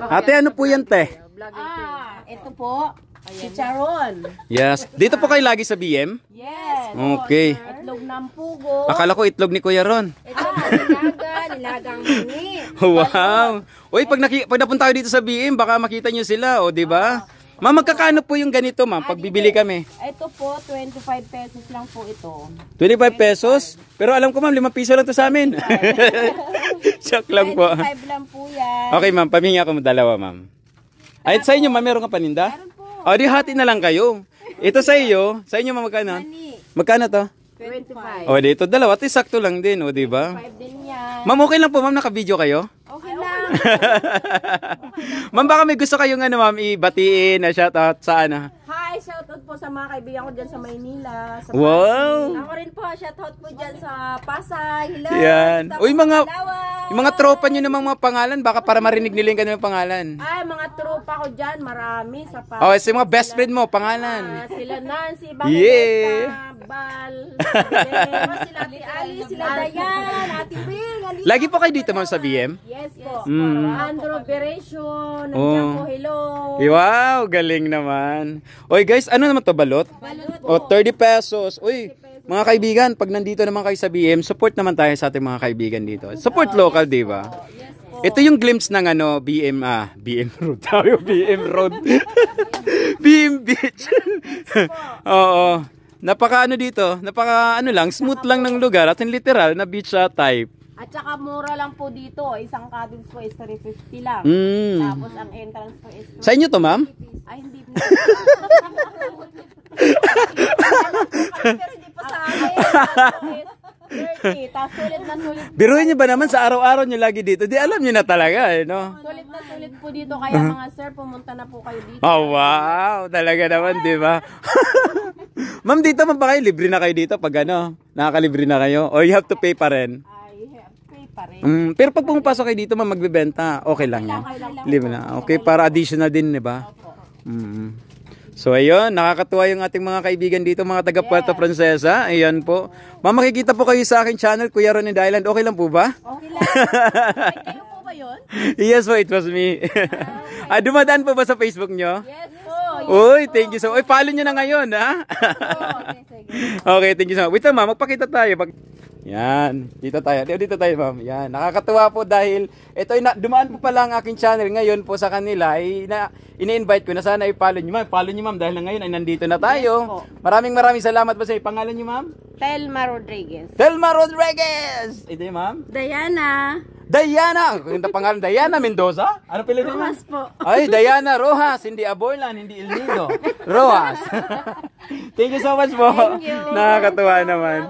Ate, ano po yan, te? Ito po. Chicharon. Yes. Dito po kayo lagi sa BM? Yes. Okay. Itlog ng pugo. Akala ko itlog ni Kuya Ron. Nilagang mani. Wow. Uy, pag napunta kayo dito sa BM, baka makita nyo sila, o, di ba? Ma'am, magkakano po yung ganito, ma'am, pag bibili kami? Ito po, 25 pesos lang po ito. 25 pesos? Pero alam ko, ma'am, 5 piso lang to sa amin. Shock lang po. 25 lang po yan. Okay, ma'am, pamingi ako dalawa, ma'am. Ay, sa inyo, ma'am, meron ka paninda? Meron po. O, di hati na lang kayo. Ito sa inyo, ma'am, magkano? Magkano to? 25. O, dito, dalawa. Ito, sakto lang din, o, di ba? 5 din yan. Ma'am, okay lang po, ma'am, naka-video kayo? Okay lang. Ma'am, baka may gusto kayong ano, ma'am, ibatiin na shoutout sa ano? Hi, shoutout po sa mga kaibigan ko dyan sa Maynila. Sa Wow! Ako rin po, shoutout po dyan sa Pasay, Hilaw. Yan. Uy, Palawan. yung mga tropa nyo namang mga pangalan, baka para marinig nila yung kanilang pangalan. Ay, mga tropa ko dyan, marami sa Pasay. Oh, sa mga best friend mo, pangalan. Sila Nancy, Yeah. Bal, sila Ate Ali, sila Dayan, Ate Bing, Lagi po kayo dito, ma'am, sa BM? yes po. Mm. Andrew Operation, nandiyan po, hello. Wow, galing naman. Oy, guys, ano naman to, balot? Balot O, 30 pesos. Uy, mga kaibigan, pag nandito naman kayo sa BM, support naman tayo sa ating mga kaibigan dito. Support local, di ba? Ito yung glimpse ng ano, BM Road. Tayo, BM Road. BM Beach. Oo. Napaka ano dito, napaka ano lang, smooth lang ng lugar at yung literal na beach type. At saka mura lang po dito, isang cottage po is 350 lang. Mm. Tapos ang entrance po is Sa inyo to, ma'am? ay hindi po. Pero hindi pa sa amin. 30, tapos sulit na sulit. Biruin niyo ba naman sa araw-araw niyo lagi dito? Di alam niyo na talaga, eh, no? Sulit na sulit po dito, kaya mga sir, pumunta na po kayo dito. Oh, wow! Talaga naman, di ba? Ma'am, dito man ba kayo? Libre na kayo dito pag ano? Nakakalibre na kayo? Or you have to pay pa rin? I have pay pa rin. Pero pag pumapasok kayo dito, ma'am, magbebenta, okay lang yan. Libre na. Okay, para additional din, di ba? So, ayun, nakakatuwa yung ating mga kaibigan dito, mga taga Puerto Princesa. Ayan po. Ma'am, makikita po kayo sa aking channel, Kuya Ron and Island. Okay lang po ba? Okay lang. Kayo po ba yun? Yes po, it was me. Dumadaan po ba sa Facebook nyo? Yes po. Uy, thank you so much. Follow nyo na ngayon, ha? Okay, sige. Okay, thank you so much. Wait lang, ma'am, magpakita tayo. Yan, dito tayo. Dito tayo, ma'am. Yan, nakakatuwa po dahil ito ay dumaan po pala ang aking channel ngayon po sa kanila. Ini-invite ko na sana i-follow nyo, ma'am. Follow nyo, ma'am, dahil na ngayon ay nandito na tayo. Maraming salamat po sa pangalan nyo, ma'am. Telma Rodriguez. Telma Rodriguez! Ito yung ma'am. Diana. Diana! Ang pangalan, Diana Mendoza? Ano pala din, ma'am? Rojas po. Ay, Diana Rojas. Hindi Aborlan, hindi El Nido. Rojas. Thank you so much po. Thank you. Nakakatuwa naman.